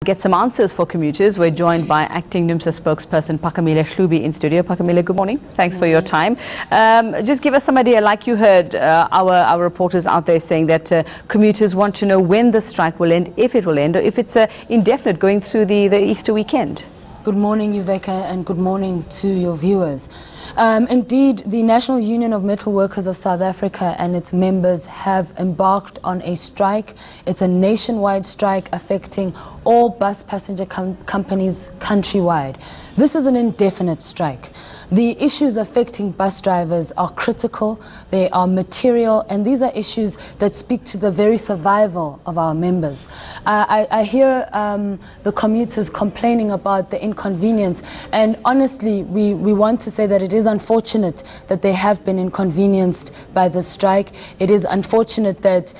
Get some answers for commuters. We're joined by acting NUMSA spokesperson Phakamile in studio. Phakamile, good morning. Thanks for your time. Just give us some idea, like you heard our reporters out there saying that commuters want to know when the strike will end, if it will end, or if it's indefinite going through the Easter weekend. Good morning, Yuveka, and good morning to your viewers. Indeed, the National Union of Metal Workers of South Africa and its members have embarked on a strike. It's a nationwide strike affecting all bus passenger companies countrywide. This is an indefinite strike. The issues affecting bus drivers are critical, they are material, and these are issues that speak to the very survival of our members. I hear the commuters complaining about the inconvenience, and honestly, we want to say that it is unfortunate that they have been inconvenienced by the strike. It is unfortunate that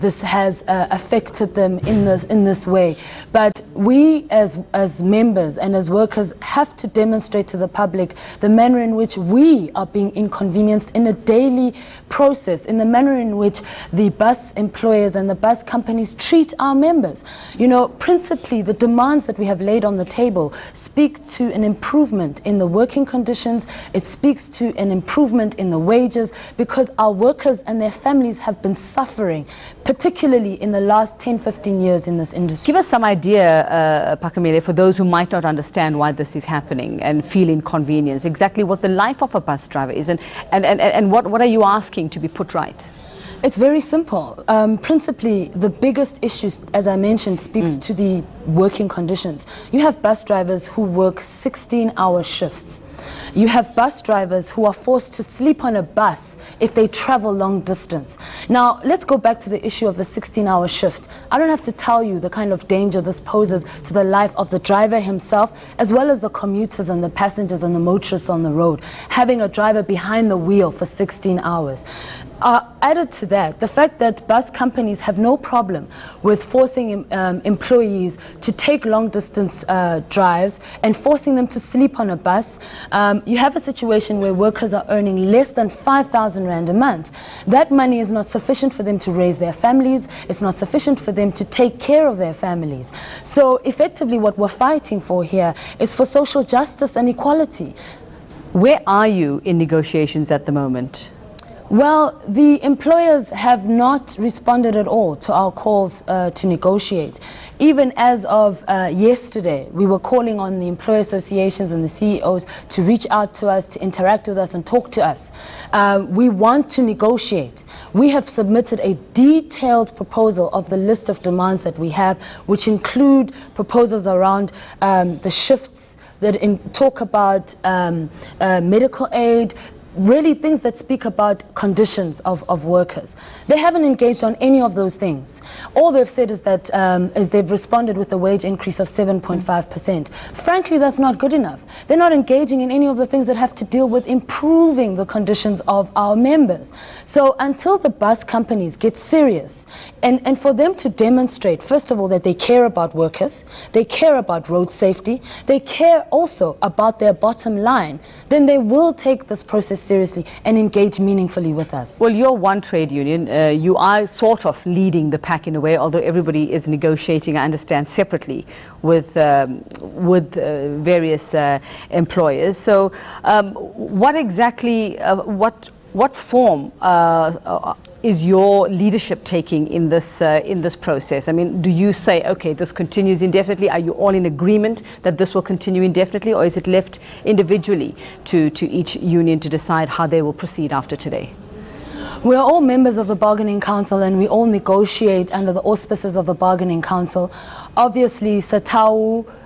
this has affected them in this way. But we as members and as workers have to demonstrate to the public the manner in which we are being inconvenienced in a daily process, in the manner in which the bus employers and the bus companies treat our members. You know, principally the demands that we have laid on the table speak to an improvement in the working conditions, it speaks to an improvement in the wages, because our workers and their families have been suffering, particularly in the last 10-15 years in this industry. Give us some idea, Phakamile, for those who might not understand why this is happening and feel inconvenience, exactly what the life of a bus driver is, and what are you asking to be put right? It's very simple. Principally, the biggest issue, as I mentioned, speaks to the working conditions. You have bus drivers who work 16-hour shifts. You have bus drivers who are forced to sleep on a bus if they travel long distance. Now, let's go back to the issue of the 16-hour shift. I don't have to tell you the kind of danger this poses to the life of the driver himself, as well as the commuters and the passengers and the motorists on the road, having a driver behind the wheel for 16 hours. Added to that, the fact that bus companies have no problem with forcing employees to take long distance drives and forcing them to sleep on a bus. You have a situation where workers are earning less than 5,000 Rand a month. That money is not sufficient for them to raise their families. It's not sufficient for them to take care of their families. So effectively what we're fighting for here is for social justice and equality. Where are you in negotiations at the moment? Well, the employers have not responded at all to our calls to negotiate. Even as of yesterday, we were calling on the employer associations and the CEOs to reach out to us, to interact with us and talk to us. We want to negotiate. We have submitted a detailed proposal of the list of demands that we have, which include proposals around the shifts that talk about medical aid, really things that speak about conditions of workers. They haven't engaged on any of those things. All they've said is that they've responded with a wage increase of 7.5%. Frankly, that's not good enough. They're not engaging in any of the things that have to deal with improving the conditions of our members. So until the bus companies get serious and for them to demonstrate, first of all, that they care about workers, they care about road safety, they care also about their bottom line, then they will take this process seriously and engage meaningfully with us. Well, you're one trade union. You are sort of leading the pack in a way, although everybody is negotiating, I understand, separately with various employers. So what exactly, what form is your leadership taking in this process? I mean, do you say, okay, this continues indefinitely? Are you all in agreement that this will continue indefinitely, or is it left individually to each union to decide how they will proceed after today? We're all members of the bargaining council and we all negotiate under the auspices of the bargaining council. Obviously, SATAU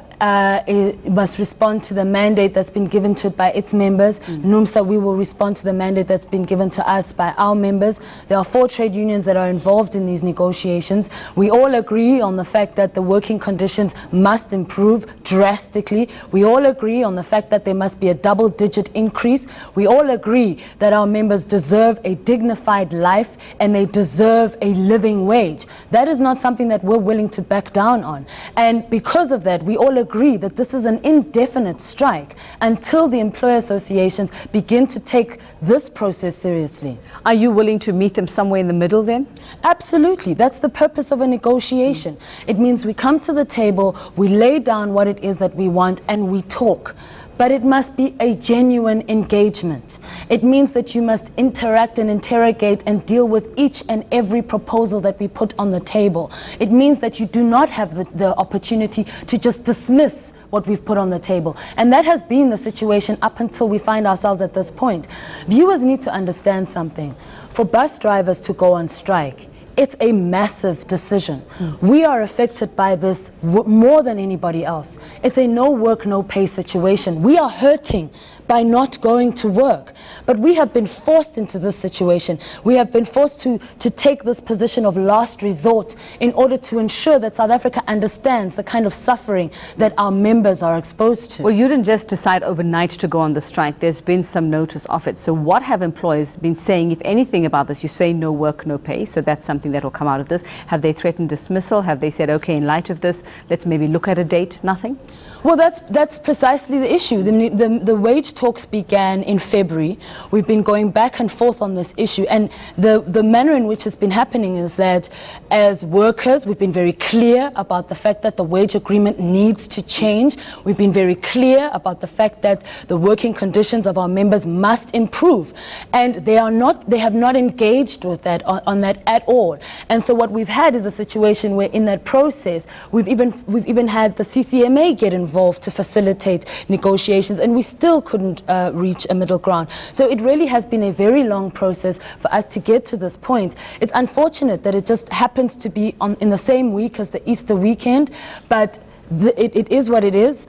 it must respond to the mandate that's been given to it by its members. NUMSA, we will respond to the mandate that's been given to us by our members. There are 4 trade unions that are involved in these negotiations. We all agree on the fact that the working conditions must improve drastically. We all agree on the fact that there must be a double-digit increase. We all agree that our members deserve a dignified life and they deserve a living wage. That is not something that we're willing to back down on. And because of that, we all agree that this is an indefinite strike until the employer associations begin to take this process seriously. Are you willing to meet them somewhere in the middle then? Absolutely. That's the purpose of a negotiation. It means we come to the table, we lay down what it is that we want, and we talk. But it must be a genuine engagement. It means that you must interact and interrogate and deal with each and every proposal that we put on the table. It means that you do not have the opportunity to just dismiss what we've put on the table. And that has been the situation up until we find ourselves at this point. Viewers need to understand something. For bus drivers to go on strike, it's a massive decision. We are affected by this more than anybody else. It's a no work, no pay situation. We are hurting by not going to work. But we have been forced into this situation. We have been forced to take this position of last resort in order to ensure that South Africa understands the kind of suffering that our members are exposed to. Well, you didn't just decide overnight to go on the strike. There's been some notice of it. So what have employers been saying, if anything, about this? You say no work, no pay, so that's something that will come out of this. Have they threatened dismissal? Have they said, okay, in light of this, let's maybe look at a date? Nothing? Well, that's precisely the issue. The wage talks began in February. We've been going back and forth on this issue, and the manner in which it's been happening is that as workers, we've been very clear about the fact that the wage agreement needs to change. We've been very clear about the fact that the working conditions of our members must improve, and they have not engaged with that on that at all. And so what we've had is a situation where in that process, we've even had the CCMA get involved to facilitate negotiations, and we still couldn't reach a middle ground. So it really has been a very long process for us to get to this point. It's unfortunate that it just happens to be in the same week as the Easter weekend, but it is what it is.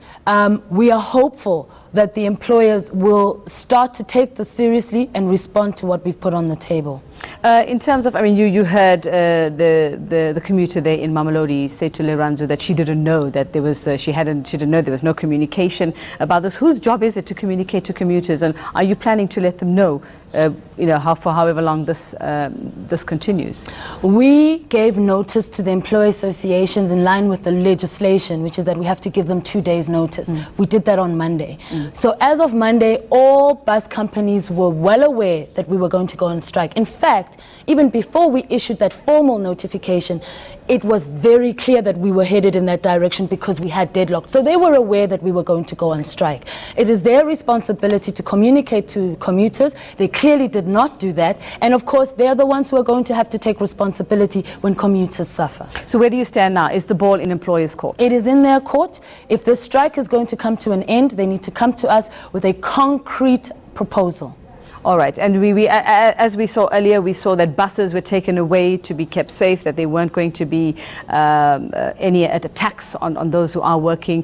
We are hopeful that the employers will start to take this seriously and respond to what we've put on the table. In terms of, I mean, you heard the commuter there in Mamelodi say to Leranzo that she didn't know that there was, she didn't know there was no communication about this. Whose job is it to communicate to commuters, and are you planning to let them know, for however long this continues? We gave notice to the employee associations in line with the legislation, which is that we have to give them 2 days notice. We did that on Monday. So as of Monday, all bus companies were well aware that we were going to go on strike. In fact, even before we issued that formal notification, it was very clear that we were headed in that direction because we had deadlocked. So they were aware that we were going to go on strike. It is their responsibility to communicate to commuters. They clearly did not do that. And of course, they're the ones who are going to have to take responsibility when commuters suffer. So where do you stand now? Is the ball in employers' court? It is in their court. If this strike is going to come to an end, they need to come to us with a concrete proposal. All right, and as we saw earlier, we saw that buses were taken away to be kept safe, that there weren't going to be any attacks on those who are working.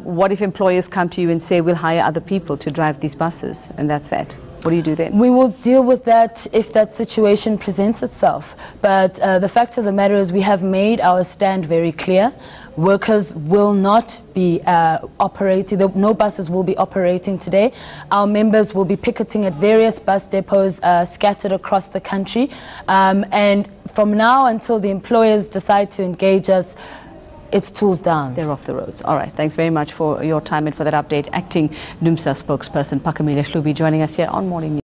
What if employers come to you and say, we'll hire other people to drive these buses, and that's that? What do you do then? We will deal with that if that situation presents itself. But the fact of the matter is we have made our stand very clear. Workers will not be operating, no buses will be operating today. Our members will be picketing at various bus depots scattered across the country. And from now until the employers decide to engage us, it's tools down. They're off the roads. All right. Thanks very much for your time and for that update. Acting NUMSA spokesperson Phakamile NUMSA joining us here on Morning News.